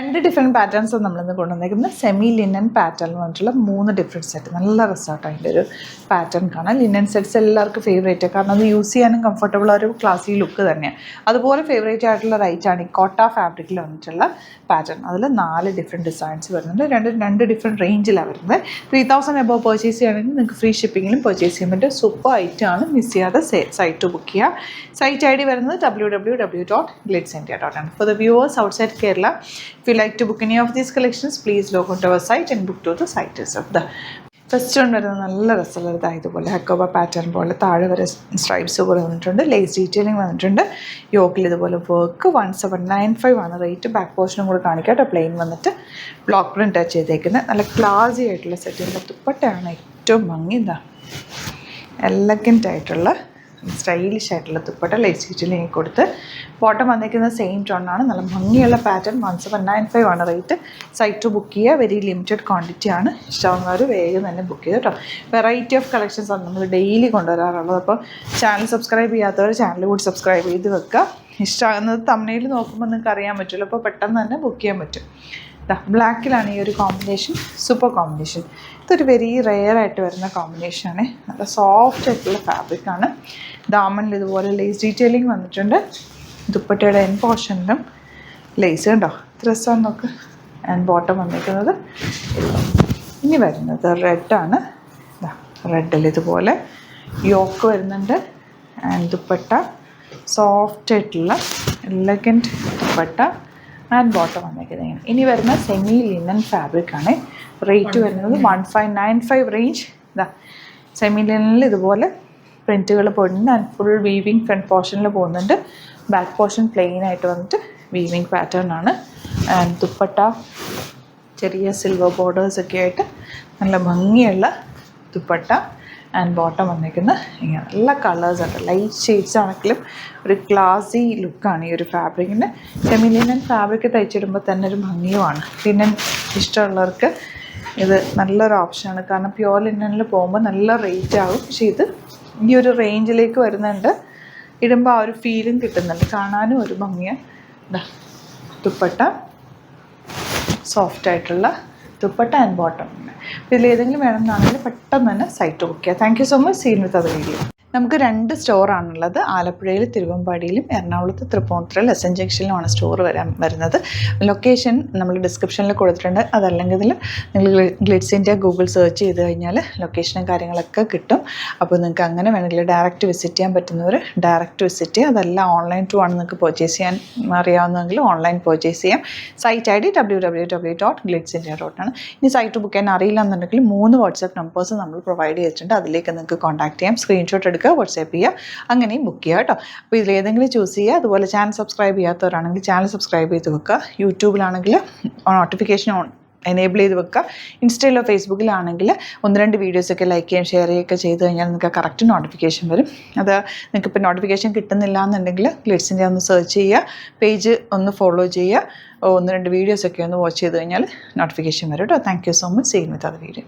2 different patterns നമ്മളിന്ന് കൊണ്ടുവന്നേക്കുന്നത് semi linen pattern എന്ന് പറഞ്ഞിട്ടുള്ള 3 ഡിഫറെൻറ്റ് സെറ്റ്. നല്ല റിസൾട്ട് അതിൻ്റെ ഒരു പാറ്റേൺ കാണാം. ലിനൻ സെറ്റ്സ് എല്ലാവർക്കും ഫേവറേറ്റ്, കാരണം അത് യൂസ് ചെയ്യാനും കംഫർട്ടബിൾ ഒരു ക്ലാസി ലുക്ക് തന്നെയാണ്. അതുപോലെ ഫേവറേറ്റ് ആയിട്ടുള്ള റൈറ്റാണ് ഈ കോട്ട ഫാബ്രിക്കിൽ വന്നിട്ടുള്ള പാറ്റേൺ. അതിൽ 4 ഡിഫറെൻറ്റ് ഡിസൈൻസ് വരുന്നുണ്ട്. രണ്ട് ഡിഫറെൻറ്റ് റേഞ്ചിലാണ് വരുന്നത്. 3000 എബോവ് പർച്ചേസ് ചെയ്യുകയാണെങ്കിൽ നിങ്ങൾക്ക് ഫ്രീ ഷിപ്പിങ്ങിലും പർച്ചേസ് ചെയ്യാൻ പറ്റും. സൂപ്പർ ഐറ്റമാണ്, മിസ് ചെയ്യാതെ സൈറ്റ് ബുക്ക് ചെയ്യുക. സൈറ്റ് ID വരുന്നത് www.glitzindia.in. For the viewers outside Kerala, if you like to book any of these collections, please log on to our site and book to the site itself. The first one വരുന്നത് നല്ല രസമുള്ളത് ഇതുപോലെ hakoba pattern പോലെ താഴെ വരെ stripes പോലെ വന്നിട്ടുണ്ട്. Lace detailing വന്നിട്ടുണ്ട്. യോക്കിൽ ഇതുപോലെ വർക്ക് 1795 ആണ് റേറ്റ്. ബാക്ക് പോർഷനും കൂടെ കാണിക്കാം. പ്ലെയിൻ വന്നിട്ട് ബ്ലോക്ക് പ്രിൻ്റ് ടച്ച് ചെയ്തേക്കുന്നത് നല്ല ക്ലാസി ആയിട്ടുള്ള സെറ്റിൻ്റെ ദുപ്പട്ടയാണ് ഏറ്റവും ഭംഗി. ഇതാ എലഗൻ്റ് ആയിട്ടുള്ള സ്റ്റൈലിഷ് ആയിട്ടുള്ള ദുപ്പട്ട ലേസ് ഡീറ്റെയിലിംഗ് കൊടുത്ത് ബോട്ടം വന്നിരിക്കുന്നത് സെയിം ടോണാണ്. നല്ല ഭംഗിയുള്ള പാറ്റേൺ. 1795 ആണ് റേറ്റ്. സൈറ്റ് ബുക്ക് ചെയ്യുക. വെരി ലിമിറ്റഡ് ക്വാണ്ടിറ്റി ആണ്. ഇഷ്ടമാകുന്നവർ വേഗം തന്നെ ബുക്ക് ചെയ്ത് കേട്ടോ. വെറൈറ്റി ഓഫ് കളക്ഷൻസ് ആണ് നമ്മൾ ഡെയിലി കൊണ്ടുവരാറുള്ളത്. അപ്പോൾ ചാനൽ സബ്സ്ക്രൈബ് ചെയ്യാത്തവർ ചാനൽ കൂടി സബ്സ്ക്രൈബ് ചെയ്ത് വെക്കുക. ഇഷ്ടമാകുന്നത് തമ്മിൽ നോക്കുമ്പോൾ നിങ്ങൾക്ക് അറിയാൻ പറ്റുമല്ലോ. അപ്പോൾ പെട്ടെന്ന് തന്നെ ബുക്ക് ചെയ്യാൻ പറ്റും. ബ്ലാക്കിലാണ് ഈ ഒരു കോമ്പിനേഷൻ. Super combination. ഇതൊരു വെരി റെയർ ആയിട്ട് വരുന്ന കോമ്പിനേഷനാണ്. നല്ല സോഫ്റ്റ് ആയിട്ടുള്ള ഫാബ്രിക്കാണ്. ദാമനിൽ ഇതുപോലെ ലേസ് ഡീറ്റെയിലിംഗ് വന്നിട്ടുണ്ട്. ദുപ്പട്ടയുടെ എൻ പോർഷനിലും ലേസ് കണ്ടോ രസമാണ് നോക്ക്. ആൻഡ് ബോട്ടം വന്നിരിക്കുന്നത് ഇനി വരുന്നത് റെഡാണ്. റെഡിൽ ഇതുപോലെ യോക്ക് വരുന്നുണ്ട്. ആൻഡ് ദുപ്പട്ട സോഫ്റ്റ് ആയിട്ടുള്ള എലഗൻ്റ് ദുപ്പട്ട ആൻഡ് ബോട്ടം വന്നിരിക്കുന്നത്. ഇനി വരുന്ന സെമി ലിനൻ ഫാബ്രിക്കാണ്. റേറ്റ് വരുന്നത് 1595 റേഞ്ച്. ഇതാ സെമി ലിനനിൽ ഇതുപോലെ പ്രിൻറ്റുകൾ പോയിട്ടുണ്ട്. ആൻഡ് ഫുൾ വീവിങ് ഫ്രണ്ട് പോർഷനിൽ പോകുന്നുണ്ട്. ബാക്ക് പോർഷൻ പ്ലെയിൻ ആയിട്ട് വന്നിട്ട് വീവിങ് പാറ്റേൺ ആണ്. ആൻഡ് ദുപ്പട്ട ചെറിയ സിൽവർ ബോർഡേഴ്സൊക്കെ ആയിട്ട് നല്ല ഭംഗിയുള്ള ദുപ്പട്ട. ആൻഡ് ബോട്ടം വന്നിരിക്കുന്ന ഇങ്ങനെ നല്ല കളേഴ്സുണ്ട്. ലൈറ്റ് ഷെയ്ഡ്സ് ആണെങ്കിലും ഒരു ക്ലാസി ലുക്കാണ് ഈ ഒരു ഫാബ്രിക്കിന്. സെമി ലിനൻ ഫാബ്രിക് തയ്ച്ചിടുമ്പോൾ തന്നെ ഒരു ഭംഗിയുമാണ്. ലിനൻ ഇഷ്ടമുള്ളവർക്ക് ഇത് നല്ലൊരു ഓപ്ഷനാണ്. കാരണം പ്യുവർ ലിനനിൽ പോകുമ്പോൾ നല്ല റേറ്റ് ആകും. പക്ഷേ ഇത് ഈ ഒരു റേഞ്ചിലേക്ക് വരുന്നുണ്ട്. ഇടുമ്പോൾ ആ ഒരു ഫീലും കിട്ടുന്നുണ്ട്. കാണാനും ഒരു ഭംഗിയാണ്. ദുപ്പട്ട സോഫ്റ്റ് ആയിട്ടുള്ള ദുപ്പട്ട ആൻഡ് ബോട്ടം. ഇതിലേതെങ്കിലും വേണമെന്നാണെങ്കിൽ പെട്ടെന്ന് തന്നെ സൈറ്റ് ബുക്ക് ചെയ്യുക. Thank you so much. സീൻ വിത്ത് അത് വീഡിയോ. നമുക്ക് 2 സ്റ്റോറാണുള്ളത്. ആലപ്പുഴയിൽ തിരുവമ്പാടിയിലും എറണാകുളത്ത് തൃപ്പൂണിത്തുറ ലെസൺ ജംഗ്ഷനിലുമാണ് സ്റ്റോർ വരുന്നത്. ലൊക്കേഷൻ നമ്മൾ ഡിസ്ക്രിപ്ഷനിൽ കൊടുത്തിട്ടുണ്ട്. അതല്ലെങ്കിൽ നിങ്ങൾ ഗ്ലിറ്റ്സ് ഇന്ത്യ ഗൂഗിൾ സെർച്ച് ചെയ്ത് കഴിഞ്ഞാൽ ലൊക്കേഷനും കാര്യങ്ങളൊക്കെ കിട്ടും. അപ്പോൾ നിങ്ങൾക്ക് അങ്ങനെ വേണമെങ്കിൽ ഡയറക്റ്റ് വിസിറ്റ് ചെയ്യാൻ പറ്റുന്നവർ ഡയറക്റ്റ് വിസിറ്റ് ചെയ്യുക. അതല്ല ഓൺലൈൻ ത്രൂ ആണ് നിങ്ങൾക്ക് പർച്ചേസ് ചെയ്യാൻ അറിയാവുന്നതെങ്കിൽ ഓൺലൈൻ പർച്ചേസ് ചെയ്യാം. Site ID www.glitzindia.in. ഇനി സൈറ്റ് ബുക്ക് ചെയ്യാൻ അറിയില്ല എന്നുണ്ടെങ്കിൽ 3 വാട്സാപ്പ് നമ്പേഴ്സ് നമ്മൾ പ്രൊവൈഡ് ചെയ്തിട്ടുണ്ട്. അതിലേക്ക് നിങ്ങൾക്ക് കോൺടാക്ട് ചെയ്യാം. സ്ക്രീൻഷോട്ട് എടുക്കുക, വാട്സാപ്പ് ചെയ്യുക, അങ്ങനെയും ബുക്ക് ചെയ്യുക കേട്ടോ. അപ്പോൾ ഇതിലേതെങ്കിലും ചൂസ് ചെയ്യുക. അതുപോലെ ചാനൽ സബ്സ്ക്രൈബ് ചെയ്യാത്തവരാണെങ്കിൽ ചാനൽ സബ്സ്ക്രൈബ് ചെയ്ത് വെക്കുക. യൂട്യൂബിലാണെങ്കിൽ നോട്ടിഫിക്കേഷൻ എനേബിൾ ചെയ്ത് വെക്കുക. ഇൻസ്റ്റയിലോ ഫേസ്ബുക്കിലാണെങ്കിൽ 1-2 വീഡിയോസൊക്കെ ലൈക്ക് ചെയ്യുകയും ഷെയർ ചെയ്യുകയൊക്കെ ചെയ്ത് കഴിഞ്ഞാൽ നിങ്ങൾക്ക് കറക്റ്റ് നോട്ടിഫിക്കേഷൻ വരും. അത് നിങ്ങൾക്ക് ഇപ്പോൾ നോട്ടിഫിക്കേഷൻ കിട്ടുന്നില്ല എന്നുണ്ടെങ്കിൽ ഗ്ലിറ്റ്സ് ഇന്ത്യ ഒന്ന് സെർച്ച് ചെയ്യുക, പേജ് ഒന്ന് ഫോളോ ചെയ്യുക, 1-2 വീഡിയോസൊക്കെ ഒന്ന് വാച്ച് ചെയ്ത് കഴിഞ്ഞാൽ നോട്ടിഫിക്കേഷൻ വരും കേട്ടോ. Thank you so much. സീൻ വിത്ത് അത് വീഡിയോ.